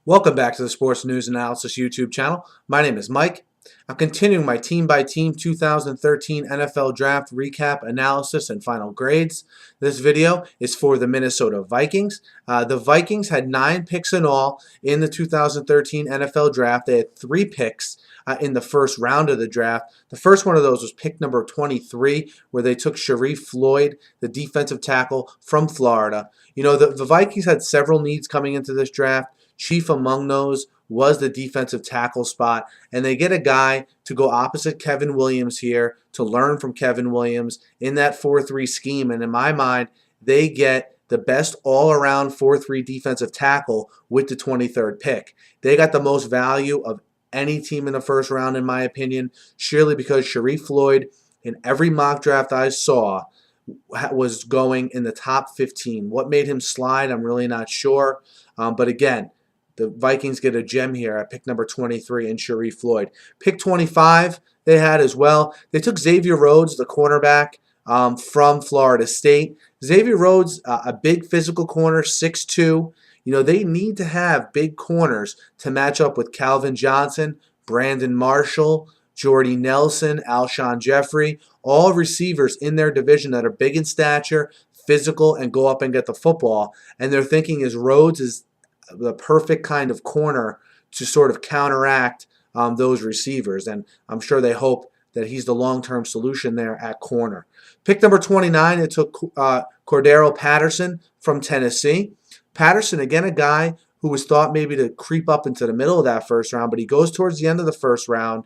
Welcome back to the Sports News Analysis YouTube channel. My name is Mike. I'm continuing my team-by-team 2013 NFL Draft recap, analysis, and final grades. This video is for the Minnesota Vikings. The Vikings had 9 picks in all in the 2013 NFL Draft. They had 3 picks in the first round of the draft. The first one of those was pick number 23, where they took Sharrif Floyd, the defensive tackle from Florida. You know, the Vikings had several needs coming into this draft. Chief among those was the defensive tackle spot, and they get a guy to go opposite Kevin Williams here to learn from Kevin Williams in that 4-3 scheme, and in my mind, they get the best all-around 4-3 defensive tackle with the 23rd pick. They got the most value of any team in the first round, in my opinion, surely because Sharrif Floyd, in every mock draft I saw, was going in the top 15. What made him slide, I'm really not sure, but again, the Vikings get a gem here at pick number 23 in Sharrif Floyd. Pick 25 they had as well. They took Xavier Rhodes, the cornerback from Florida State. Xavier Rhodes, a big physical corner, 6'2". You know, they need to have big corners to match up with Calvin Johnson, Brandon Marshall, Jordy Nelson, Alshon Jeffrey, all receivers in their division that are big in stature, physical, and go up and get the football. And their thinking is Rhodes is the perfect kind of corner to sort of counteract those receivers. And I'm sure they hope that he's the long-term solution there at corner. Pick number 29, it took Cordarrelle Patterson from Tennessee. Patterson, again, a guy who was thought maybe to creep up into the middle of that first round, but he goes towards the end of the first round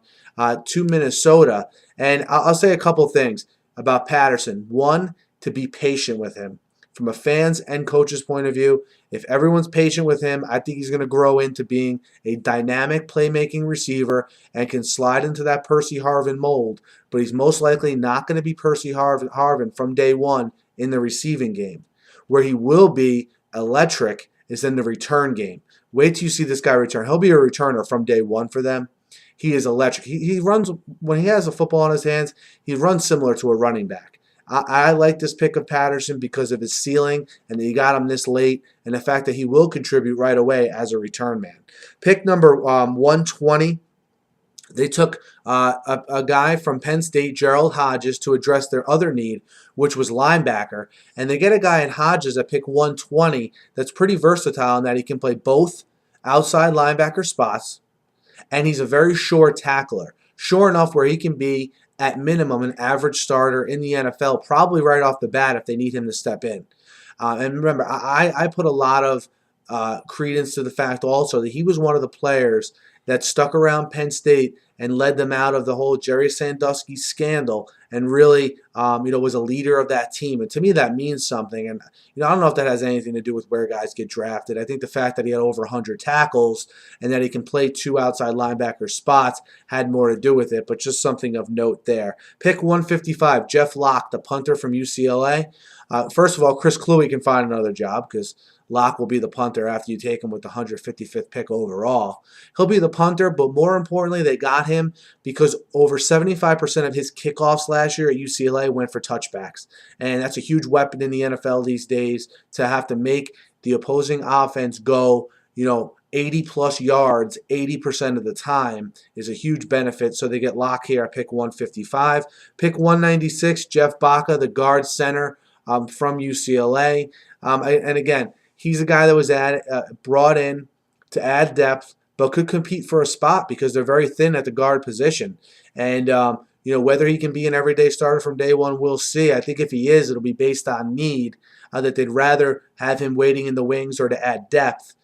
to Minnesota. And I'll say a couple things about Patterson. One, to be patient with him. From a fan's and coach's point of view, if everyone's patient with him, I think he's going to grow into being a dynamic playmaking receiver and can slide into that Percy Harvin mold. But he's most likely not going to be Percy Harvin from day one in the receiving game. Where he will be electric is in the return game. Wait till you see this guy return. He'll be a returner from day one for them. He is electric. He runs, when he has a football in his hands, he runs similar to a running back. I like this pick of Patterson because of his ceiling and that you got him this late and the fact that he will contribute right away as a return man. Pick number 120, they took a guy from Penn State, Gerald Hodges, to address their other need, which was linebacker. And they get a guy in Hodges at pick 120 that's pretty versatile in that he can play both outside linebacker spots, and he's a very sure tackler. Sure enough where he can be at minimum an average starter in the NFL, probably right off the bat if they need him to step in. And remember, I put a lot of credence to the fact also that he was one of the players that stuck around Penn State and led them out of the whole Jerry Sandusky scandal and really was a leader of that team. And to me, that means something. And I don't know if that has anything to do with where guys get drafted. I think the fact that he had over 100 tackles and that he can play 2 outside linebacker spots had more to do with it, but just something of note there. Pick 155, Jeff Locke, the punter from UCLA. First of all, Chris Cluey can find another job because Locke will be the punter after you take him with the 155th pick overall. He'll be the punter, but more importantly, they got him because over 75% of his kickoffs last year at UCLA went for touchbacks. And that's a huge weapon in the NFL these days to have to make the opposing offense go, 80-plus yards 80% of the time is a huge benefit. So they get Locke here at pick 155. Pick 196, Jeff Baca, the guard center from UCLA. And again, he's a guy that was brought in to add depth, but could compete for a spot because they're very thin at the guard position. And, whether he can be an everyday starter from day one, we'll see. I think if he is, it'll be based on need, that they'd rather have him waiting in the wings or to add depth,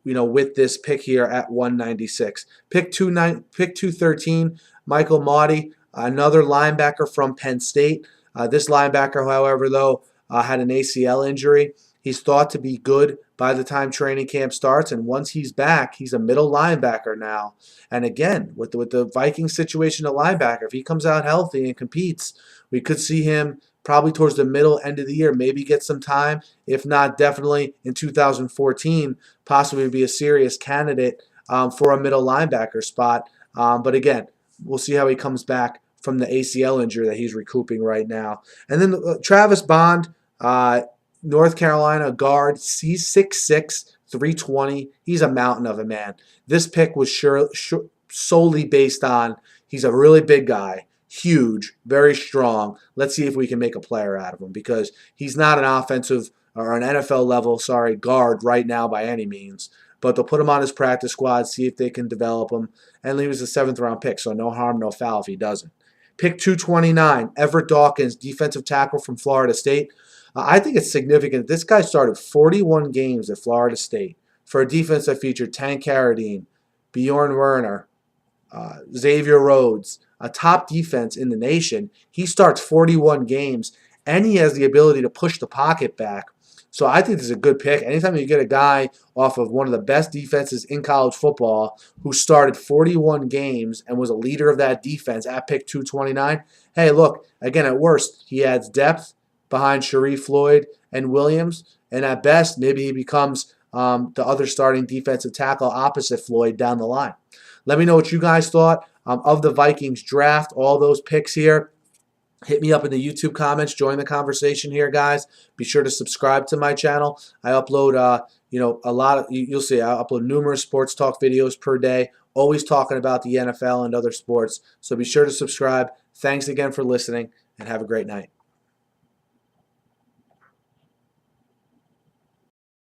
with this pick here at 196. Pick 213, Michael Mauti, another linebacker from Penn State. This linebacker, however, though, had an ACL injury. He's thought to be good by the time training camp starts, and once he's back, he's a middle linebacker now. And again, with the Vikings situation at linebacker, if he comes out healthy and competes, we could see him probably towards the middle end of the year, maybe get some time. If not, definitely in 2014, possibly be a serious candidate for a middle linebacker spot. But again, we'll see how he comes back from the ACL injury that he's recouping right now. And then Travis Bond, North Carolina guard, he's 6'6", 320. He's a mountain of a man. This pick was solely based on he's a really big guy, huge, very strong. Let's see if we can make a player out of him because he's not an offensive or an NFL level, guard right now by any means. But they'll put him on his practice squad, see if they can develop him. And he was a 7th-round pick, so no harm, no foul if he doesn't. Pick 229, Everett Dawkins, defensive tackle from Florida State. I think it's significant. This guy started 41 games at Florida State for a defense that featured Tank Carradine, Bjorn Werner, Xavier Rhodes, a top defense in the nation. He starts 41 games, and he has the ability to push the pocket back. So I think this is a good pick. Anytime you get a guy off of one of the best defenses in college football who started 41 games and was a leader of that defense at pick 229, hey, look, again, at worst, he adds depth behind Sharrif Floyd and Williams, and at best, maybe he becomes the other starting defensive tackle opposite Floyd down the line. Let me know what you guys thought of the Vikings draft, all those picks here. Hit me up in the YouTube comments. Join the conversation here, guys. Be sure to subscribe to my channel. I upload, a lot of, you'll see, I upload numerous sports talk videos per day, always talking about the NFL and other sports. So be sure to subscribe. Thanks again for listening, and have a great night.